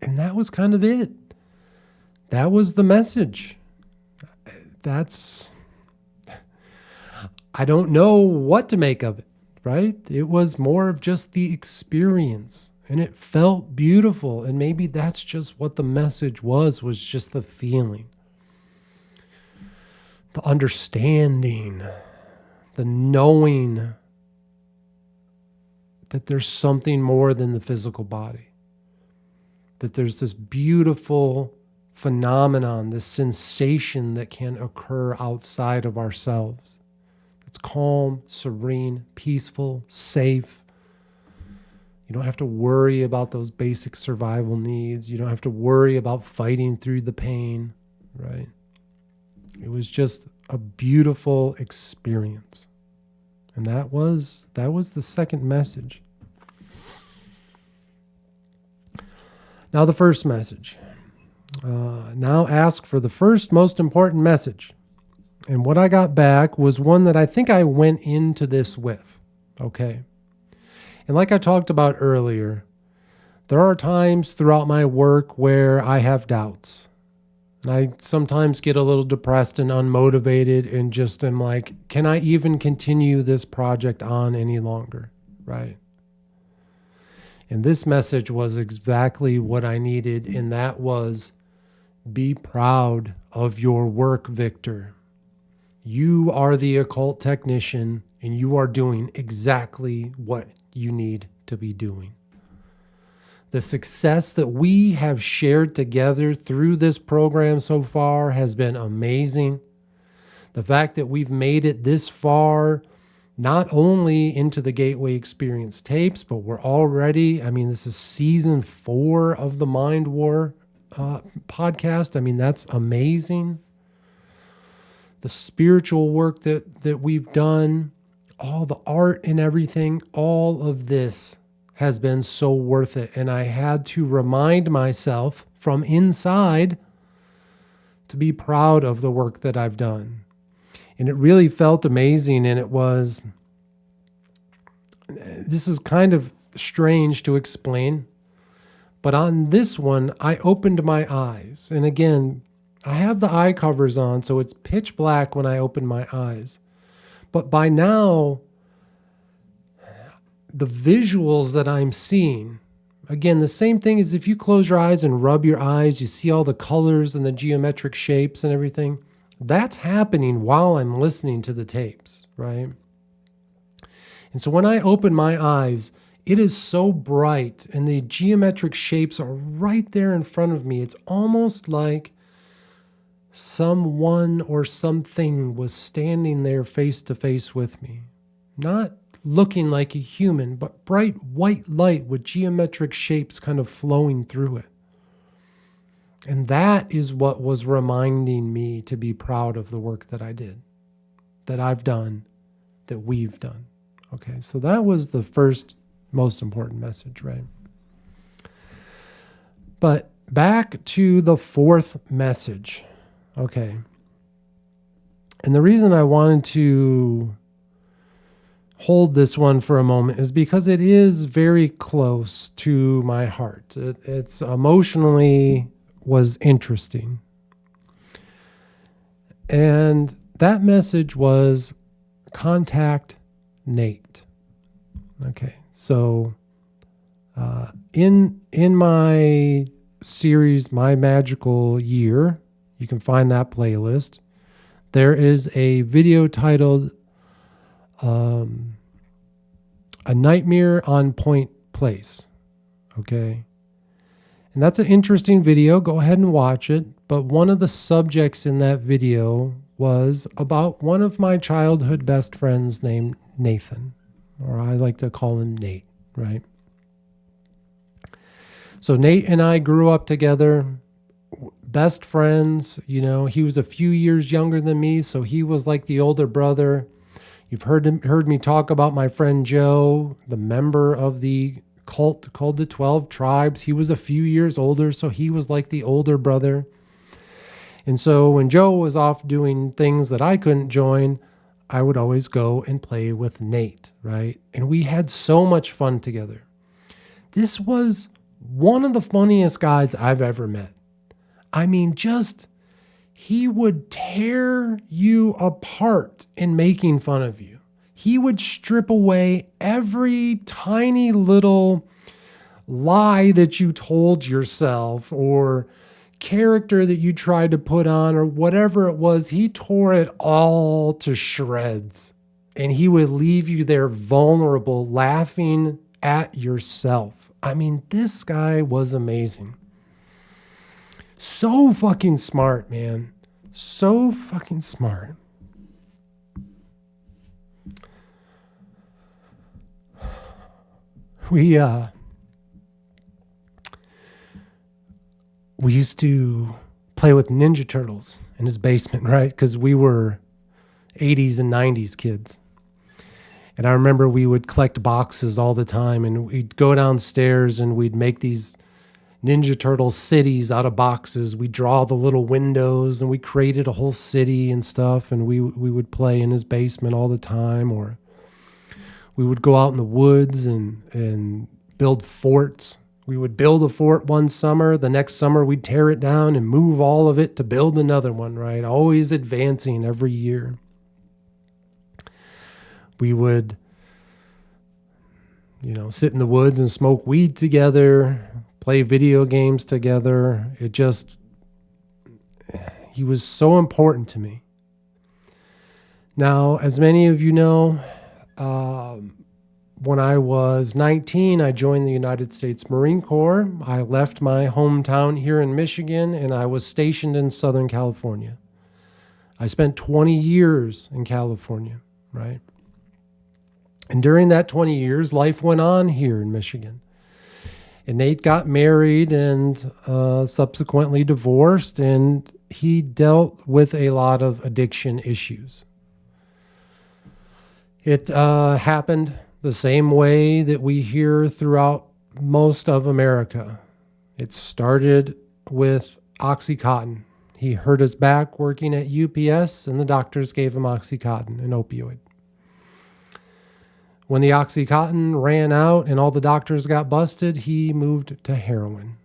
And that was kind of it. That was the message. I don't know what to make of it, right? It was more of just the experience, and it felt beautiful. And maybe that's just what the message was just the feeling, the understanding, the knowing that there's something more than the physical body, that there's this beautiful phenomenon, this sensation that can occur outside of ourselves. It's calm, serene, peaceful, safe. You don't have to worry about those basic survival needs. You don't have to worry about fighting through the pain, right? It was just a beautiful experience. And that was the second message. Now the first message. Now ask for the first most important message. And what I got back was one that I think I went into this with. Okay. And like I talked about earlier, there are times throughout my work where I have doubts. And I sometimes get a little depressed and unmotivated and just am like, can I even continue this project on any longer? Right? And this message was exactly what I needed. And that was, be proud of your work, Victor. You are the occult technician, and you are doing exactly what you need to be doing. The success that we have shared together through this program so far has been amazing. The fact that we've made it this far, not only into the Gateway Experience tapes, but we're already, this is season 4 of the Mind War podcast. That's amazing. The spiritual work that we've done, all the art and everything, all of this has been so worth it. And I had to remind myself from inside to be proud of the work that I've done. And it really felt amazing. And this is kind of strange to explain, but on this one, I opened my eyes. And again, I have the eye covers on, so it's pitch black when I open my eyes. But by now, the visuals that I'm seeing, again, the same thing as if you close your eyes and rub your eyes, you see all the colors and the geometric shapes and everything. That's happening while I'm listening to the tapes, right? And so when I open my eyes, it is so bright and the geometric shapes are right there in front of me. It's almost like someone or something was standing there face to face with me. Not looking like a human, but bright white light with geometric shapes kind of flowing through it. And that is what was reminding me to be proud of the work that I did, that I've done, that we've done. Okay, so that was the first most important message, right? But back to the fourth message. Okay. And the reason I wanted to hold this one for a moment is because it is very close to my heart. It's emotionally was interesting. And that message was contact Nate. Okay, so in my series, My Magical Year, you can find that playlist. There is a video titled A Nightmare on Point Place. Okay. And that's an interesting video. Go ahead and watch it. But one of the subjects in that video was about one of my childhood best friends named Nathan, or I like to call him Nate, right? So Nate and I grew up together, best friends. You know, he was a few years younger than me, so he was like the older brother. You've heard me talk about my friend Joe, the member of the cult called the 12 Tribes. He was a few years older, so he was like the older brother. And so when Joe was off doing things that I couldn't join, I would always go and play with Nate, right? And we had so much fun together. This was one of the funniest guys I've ever met. I mean, he would tear you apart in making fun of you. He would strip away every tiny little lie that you told yourself or character that you tried to put on or whatever it was. He tore it all to shreds, and he would leave you there vulnerable, laughing at yourself. I mean, this guy was amazing. So fucking smart, man. So fucking smart. We used to play with Ninja Turtles in his basement, right? Because we were 80s and 90s kids. And I remember we would collect boxes all the time, and we'd go downstairs and we'd make these Ninja Turtle cities out of boxes. We draw the little windows, and we created a whole city and stuff, and we would play in his basement all the time. Or we would go out in the woods and build forts. We would build a fort one summer. The next summer, we'd tear it down and move all of it to build another one, right? Always advancing every year. We would, sit in the woods and smoke weed together, play video games together. He was so important to me. Now, as many of you know, when I was 19, I joined the United States Marine Corps. I left my hometown here in Michigan, and I was stationed in Southern California. I spent 20 years in California, right? And during that 20 years, life went on here in Michigan. And Nate got married and subsequently divorced, and he dealt with a lot of addiction issues. It happened the same way that we hear throughout most of America. It started with Oxycontin. He hurt his back working at UPS, and the doctors gave him Oxycontin, an opioid. When the Oxycontin ran out and all the doctors got busted, he moved to heroin.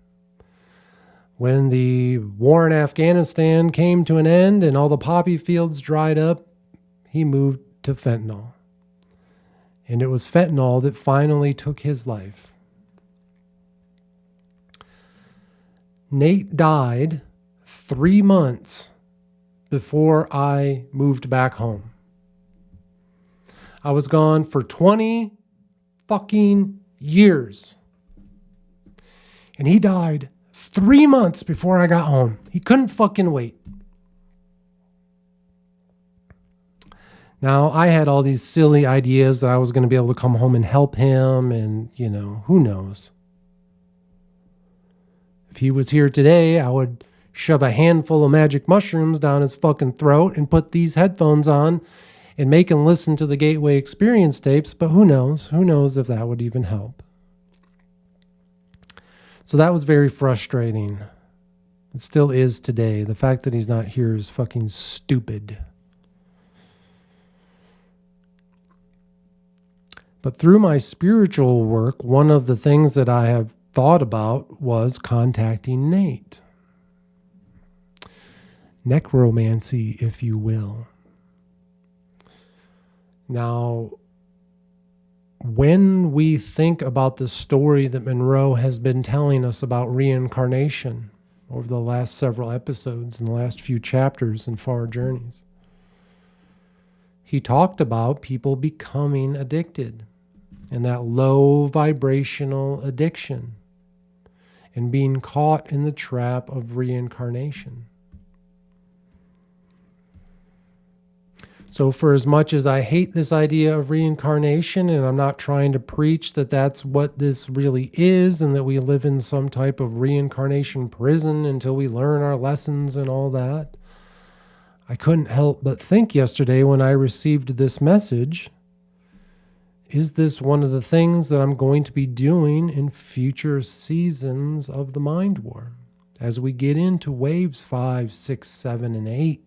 When the war in Afghanistan came to an end and all the poppy fields dried up, he moved to fentanyl. And it was fentanyl that finally took his life. Nate died 3 months before I moved back home. I was gone for 20 fucking years. And he died 3 months before I got home. He couldn't fucking wait. Now, I had all these silly ideas that I was going to be able to come home and help him, and, who knows? If he was here today, I would shove a handful of magic mushrooms down his fucking throat and put these headphones on and make him listen to the Gateway Experience tapes, but who knows? Who knows if that would even help? So that was very frustrating. It still is today. The fact that he's not here is fucking stupid. But through my spiritual work, one of the things that I have thought about was contacting Nate. Necromancy, if you will. Now, when we think about the story that Monroe has been telling us about reincarnation over the last several episodes and the last few chapters in Far Journeys, he talked about people becoming addicted and that low vibrational addiction and being caught in the trap of reincarnation. So for as much as I hate this idea of reincarnation, and I'm not trying to preach that that's what this really is and that we live in some type of reincarnation prison until we learn our lessons and all that, I couldn't help but think yesterday when I received this message, is this one of the things that I'm going to be doing in future seasons of the Mind War as we get into waves 5, 6, 7, and 8?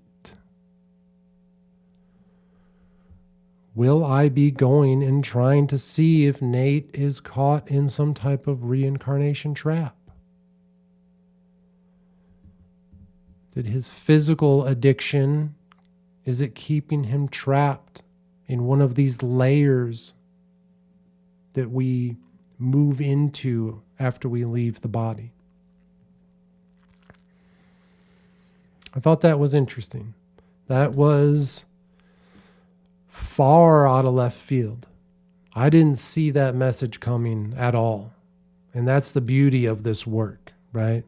Will I be going and trying to see if Nate is caught in some type of reincarnation trap? Did his physical addiction, is it keeping him trapped in one of these layers that we move into after we leave the body? I thought that was interesting. That was far out of left field. I didn't see that message coming at all. And that's the beauty of this work, right?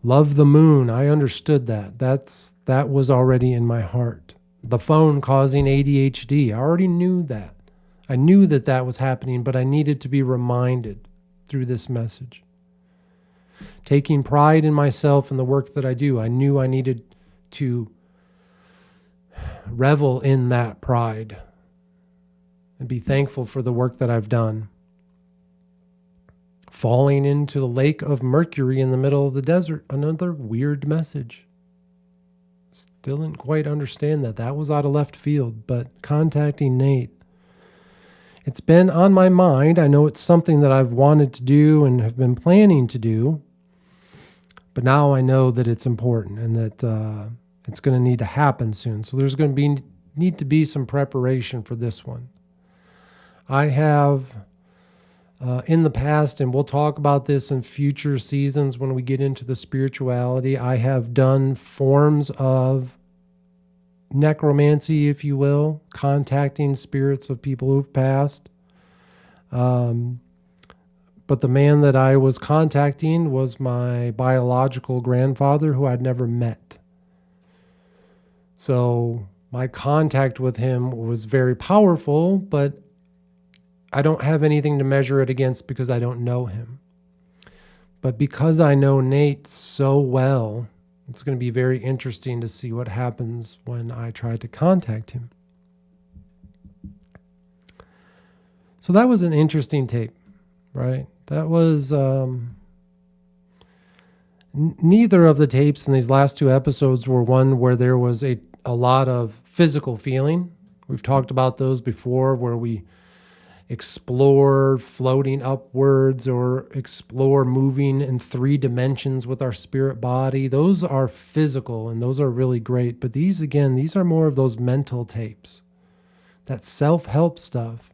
Love the moon. I understood that. That was already in my heart. The phone causing ADHD. I already knew that. I knew that that was happening, but I needed to be reminded through this message. Taking pride in myself and the work that I do. I knew I needed to revel in that pride and be thankful for the work that I've done. Falling into the lake of Mercury in the middle of the desert, another weird message. Still didn't quite understand that. That was out of left field, but contacting Nate, it's been on my mind. I know it's something that I've wanted to do and have been planning to do, but now I know that it's important and that it's going to need to happen soon. So there's going to need to be some preparation for this one. I have in the past, and we'll talk about this in future seasons when we get into the spirituality, I have done forms of necromancy, if you will, contacting spirits of people who've passed. But the man that I was contacting was my biological grandfather, who I'd never met. So my contact with him was very powerful, but I don't have anything to measure it against because I don't know him. But because I know Nate so well, it's going to be very interesting to see what happens when I try to contact him. So that was an interesting tape, right? That was... neither of the tapes in these last two episodes were one where there was a lot of physical feeling. We've talked about those before, where we explore floating upwards or explore moving in 3 dimensions with our spirit body. Those are physical and those are really great. But these, again, these are more of those mental tapes, that self-help stuff.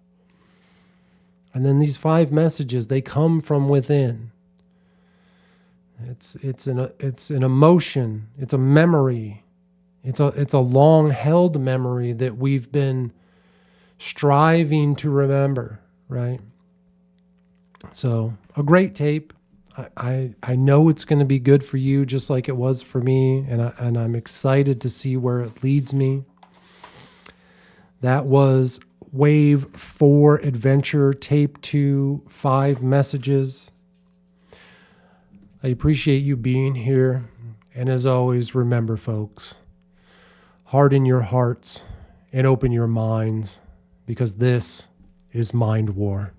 And then these 5 messages, they come from within. It's an emotion. It's a memory. It's a long held memory that we've been striving to remember, right? So a great tape. I know it's going to be good for you, just like it was for me, and I'm excited to see where it leads me. That was Wave 4 Adventure, Tape 2, 5 messages. I appreciate you being here. And as always, remember, folks, harden your hearts and open your minds, because this is Mind War.